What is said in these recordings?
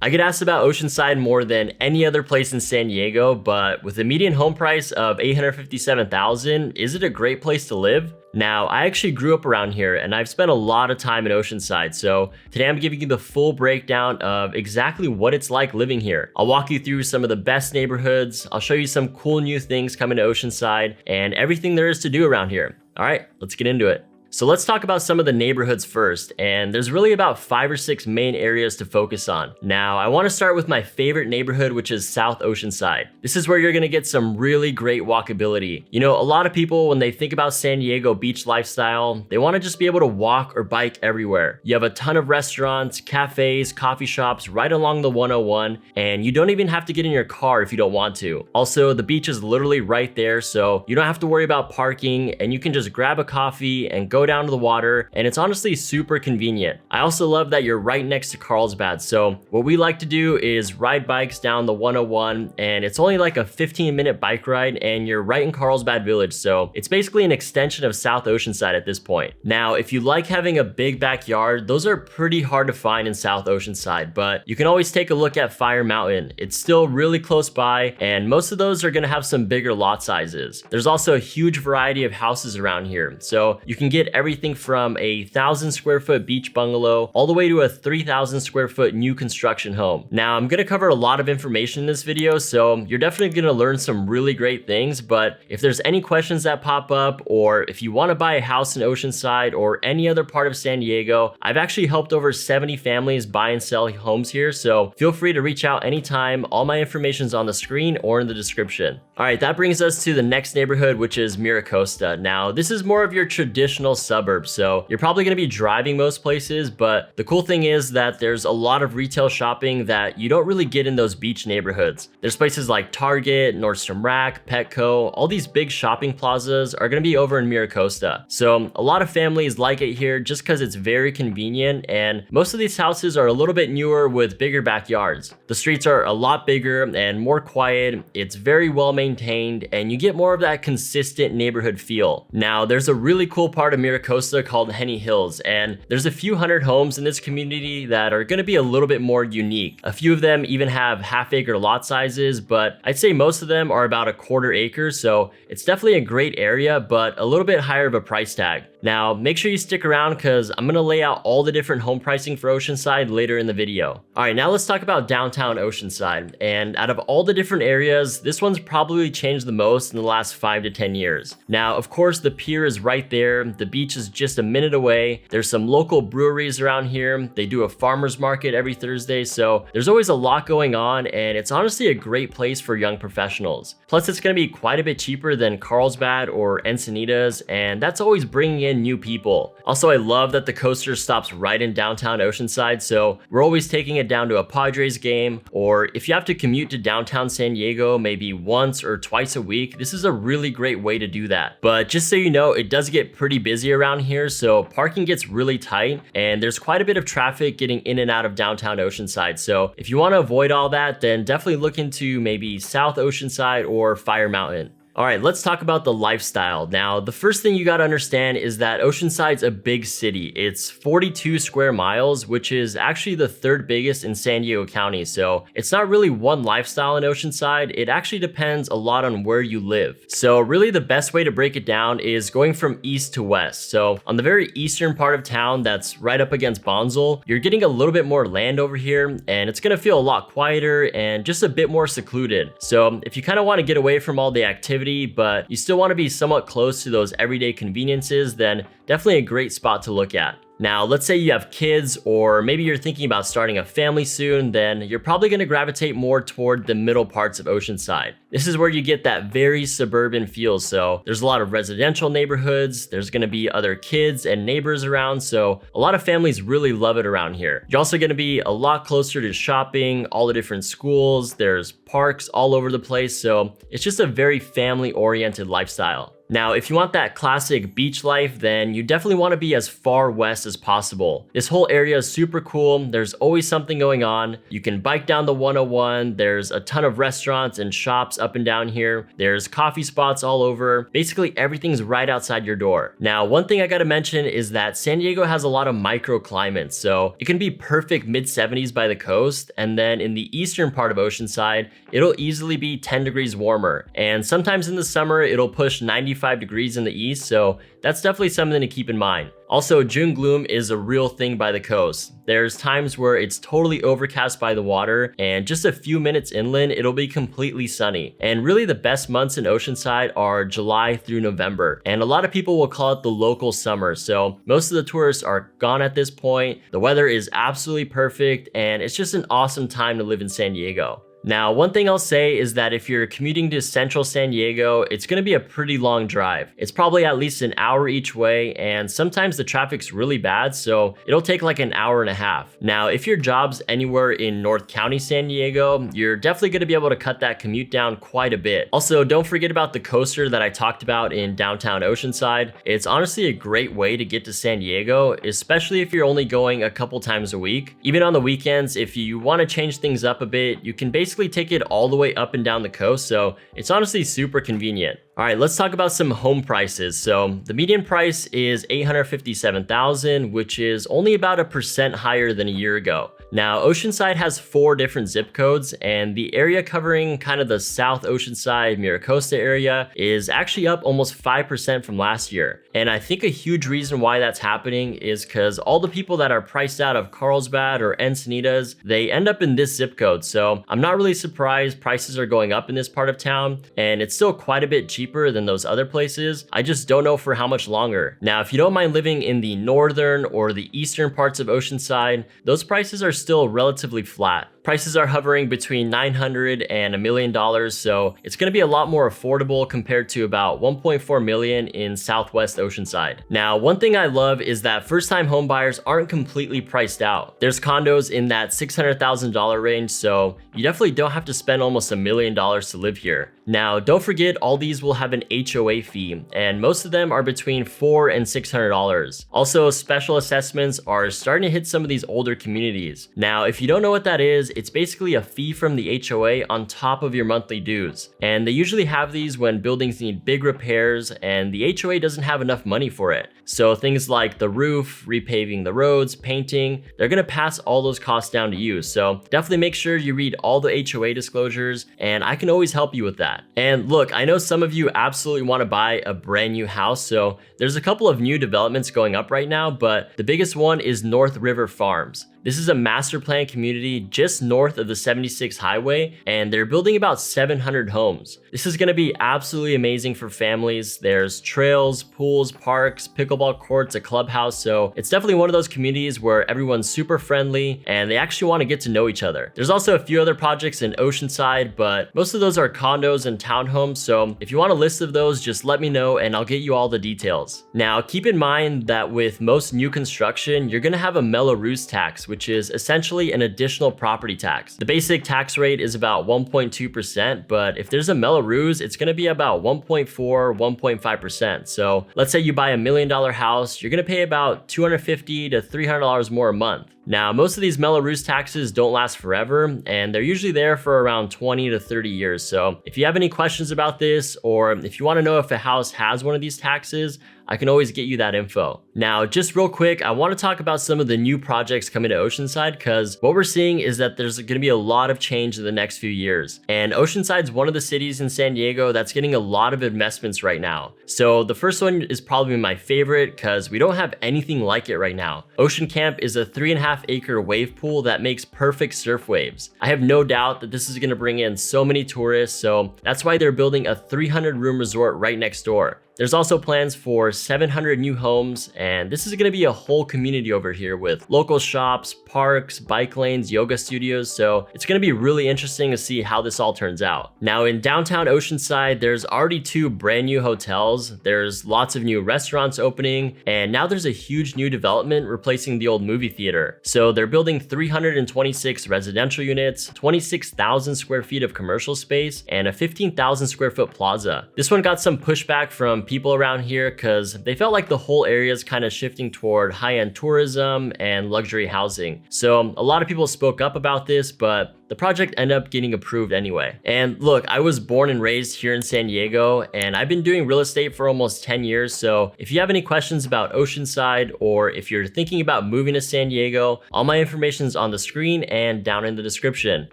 I get asked about Oceanside more than any other place in San Diego, but with a median home price of $857,000, is it a great place to live? Now, I actually grew up around here and I've spent a lot of time in Oceanside, so today I'm giving you the full breakdown of exactly what it's like living here. I'll walk you through some of the best neighborhoods, I'll show you some cool new things coming to Oceanside, and everything there is to do around here. All right, let's get into it. So let's talk about some of the neighborhoods first, and there's really about 5 or 6 main areas to focus on. Now, I want to start with my favorite neighborhood, which is South Oceanside. This is where you're going to get some really great walkability. You know, a lot of people, when they think about San Diego beach lifestyle, they want to just be able to walk or bike everywhere. You have a ton of restaurants, cafes, coffee shops right along the 101, and you don't even have to get in your car if you don't want to. Also, the beach is literally right there, so you don't have to worry about parking, and you can just grab a coffee and go down to the water, and it's honestly super convenient. I also love that you're right next to Carlsbad, so what we like to do is ride bikes down the 101, and it's only like a 15-minute bike ride, and you're right in Carlsbad Village, so it's basically an extension of South Oceanside at this point. Now, if you like having a big backyard, those are pretty hard to find in South Oceanside, but you can always take a look at Fire Mountain. It's still really close by, and most of those are gonna have some bigger lot sizes. There's also a huge variety of houses around here, so you can get everything from a 1,000 square foot beach bungalow all the way to a 3,000 square foot new construction home. Now, I'm gonna cover a lot of information in this video, so you're definitely gonna learn some really great things, but if there's any questions that pop up, or if you wanna buy a house in Oceanside or any other part of San Diego, I've actually helped over 70 families buy and sell homes here, so feel free to reach out anytime. All my information's on the screen or in the description. All right, that brings us to the next neighborhood, which is Miracosta. Now, this is more of your traditional suburbs, so you're probably gonna be driving most places, but the cool thing is that there's a lot of retail shopping that you don't really get in those beach neighborhoods. There's places like Target, Nordstrom Rack, Petco, all these big shopping plazas are gonna be over in Miracosta. So a lot of families like it here just because it's very convenient, and most of these houses are a little bit newer with bigger backyards. The streets are a lot bigger and more quiet, it's very well maintained, and you get more of that consistent neighborhood feel. Now, there's a really cool part of Miracosta called Henny Hills, and there's a few hundred homes in this community that are gonna be a little bit more unique. A few of them even have half-acre lot sizes, but I'd say most of them are about a quarter acre, so it's definitely a great area, but a little bit higher of a price tag. Now, make sure you stick around because I'm gonna lay out all the different home pricing for Oceanside later in the video. All right, now let's talk about downtown Oceanside. And out of all the different areas, this one's probably changed the most in the last 5 to 10 years. Now, of course, the pier is right there. The beach is just a minute away. There's some local breweries around here. They do a farmer's market every Thursday, so there's always a lot going on, and it's honestly a great place for young professionals. Plus, it's gonna be quite a bit cheaper than Carlsbad or Encinitas, and that's always bringing in new people. Also, I love that the coaster stops right in downtown Oceanside, so we're always taking it down to a Padres game, or if you have to commute to downtown San Diego maybe once or twice a week, this is a really great way to do that. But just so you know, it does get pretty busy around here, so parking gets really tight, and there's quite a bit of traffic getting in and out of downtown Oceanside. So if you want to avoid all that, then definitely look into maybe South Oceanside or Fire Mountain. All right, let's talk about the lifestyle. Now, the first thing you gotta understand is that Oceanside's a big city. It's 42 square miles, which is actually the 3rd biggest in San Diego County. So it's not really one lifestyle in Oceanside. It actually depends a lot on where you live. So really the best way to break it down is going from east to west. So on the very eastern part of town that's right up against Bonsall, you're getting a little bit more land over here, and it's gonna feel a lot quieter and just a bit more secluded. So if you kind of want to get away from all the activity, but you still want to be somewhat close to those everyday conveniences, then definitely a great spot to look at. Now, let's say you have kids, or maybe you're thinking about starting a family soon, then you're probably gonna gravitate more toward the middle parts of Oceanside. This is where you get that very suburban feel, so there's a lot of residential neighborhoods, there's gonna be other kids and neighbors around, so a lot of families really love it around here. You're also gonna be a lot closer to shopping, all the different schools, there's parks all over the place, so it's just a very family-oriented lifestyle. Now, if you want that classic beach life, then you definitely want to be as far west as possible. This whole area is super cool. There's always something going on. You can bike down the 101. There's a ton of restaurants and shops up and down here. There's coffee spots all over. Basically, everything's right outside your door. Now, one thing I gotta mention is that San Diego has a lot of microclimates, so it can be perfect mid-70s by the coast, and then in the eastern part of Oceanside, it'll easily be 10 degrees warmer. And sometimes in the summer, it'll push 95 degrees in the east, so that's definitely something to keep in mind. Also, June gloom is a real thing by the coast. There's times where it's totally overcast by the water, and just a few minutes inland, it'll be completely sunny. And really the best months in Oceanside are July through November. And a lot of people will call it the local summer, so most of the tourists are gone at this point. The weather is absolutely perfect, and it's just an awesome time to live in San Diego. Now, one thing I'll say is that if you're commuting to central San Diego, it's gonna be a pretty long drive. It's probably at least an hour each way, and sometimes the traffic's really bad, so it'll take like an hour and a half. Now, if your job's anywhere in North County San Diego, you're definitely gonna be able to cut that commute down quite a bit. Also, don't forget about the coaster that I talked about in downtown Oceanside. It's honestly a great way to get to San Diego, especially if you're only going a couple times a week. Even on the weekends, if you wanna change things up a bit, you can basically take it all the way up and down the coast, so it's honestly super convenient. All right, let's talk about some home prices. So the median price is $857,000, which is only about 1% higher than a year ago. Now, Oceanside has 4 different zip codes, and the area covering kind of the South Oceanside, Miracosta area is actually up almost 5% from last year. And I think a huge reason why that's happening is because all the people that are priced out of Carlsbad or Encinitas, they end up in this zip code. So I'm not really surprised prices are going up in this part of town, and it's still quite a bit cheaper than those other places. I just don't know for how much longer. Now, if you don't mind living in the northern or the eastern parts of Oceanside, those prices are still relatively flat. Prices are hovering between $900,000 and $1 million, so it's going to be a lot more affordable compared to about $1.4 million in Southwest Oceanside. Now, one thing I love is that first-time home buyers aren't completely priced out. There's condos in that $600,000 range, so you definitely don't have to spend almost $1 million to live here. Now, don't forget all these will have an HOA fee, and most of them are between $400 and $600. Also, special assessments are starting to hit some of these older communities. Now, if you don't know what that is, it's basically a fee from the HOA on top of your monthly dues. And they usually have these when buildings need big repairs and the HOA doesn't have enough money for it. So things like the roof, repaving the roads, painting, they're gonna pass all those costs down to you. So definitely make sure you read all the HOA disclosures, and I can always help you with that. And look, I know some of you absolutely wanna buy a brand new house, so there's a couple of new developments going up right now, but the biggest one is North River Farms. This is a master plan community just north of the 76 highway, and they're building about 700 homes. This is gonna be absolutely amazing for families. There's trails, pools, parks, pickleball courts, a clubhouse, so it's definitely one of those communities where everyone's super friendly and they actually wanna get to know each other. There's also a few other projects in Oceanside, but most of those are condos and townhomes, so if you want a list of those, just let me know and I'll get you all the details. Now, keep in mind that with most new construction, you're gonna have a Mello-Roos tax, which is essentially an additional property tax. The basic tax rate is about 1.2%, but if there's a Mello-Roos, it's gonna be about 1.4, 1.5%. So let's say you buy $1 million house, you're gonna pay about $250 to $300 more a month. Now, most of these Mello-Roos taxes don't last forever, and they're usually there for around 20 to 30 years. So if you have any questions about this, or if you wanna know if a house has one of these taxes, I can always get you that info. Now, just real quick, I wanna talk about some of the new projects coming to Oceanside, because what we're seeing is that there's gonna be a lot of change in the next few years. And Oceanside's one of the cities in San Diego that's getting a lot of investments right now. So the first one is probably my favorite because we don't have anything like it right now. Ocean Camp is a 3.5-acre wave pool that makes perfect surf waves. I have no doubt that this is gonna bring in so many tourists, so that's why they're building a 300-room resort right next door. There's also plans for 700 new homes, and this is gonna be a whole community over here with local shops, parks, bike lanes, yoga studios, so it's gonna be really interesting to see how this all turns out. Now, in downtown Oceanside, there's already 2 brand new hotels, there's lots of new restaurants opening, and now there's a huge new development replacing the old movie theater. So they're building 326 residential units, 26,000 square feet of commercial space, and a 15,000 square foot plaza. This one got some pushback from people around here because they felt like the whole area is kind of shifting toward high-end tourism and luxury housing. So a lot of people spoke up about this, but the project ended up getting approved anyway. And look, I was born and raised here in San Diego, and I've been doing real estate for almost 10 years. So if you have any questions about Oceanside, or if you're thinking about moving to San Diego, all my information is on the screen and down in the description.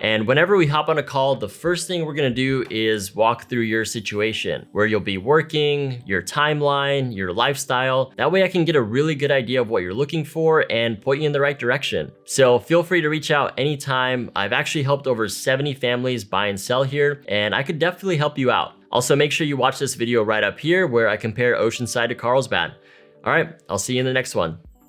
And whenever we hop on a call, the first thing we're gonna do is walk through your situation, where you'll be working, your timeline, your lifestyle. That way I can get a really good idea of what you're looking for and point you in the right direction. So feel free to reach out anytime. I've actually helped over 70 families buy and sell here, and I could definitely help you out. Also, make sure you watch this video right up here where I compare Oceanside to Carlsbad. All right, I'll see you in the next one.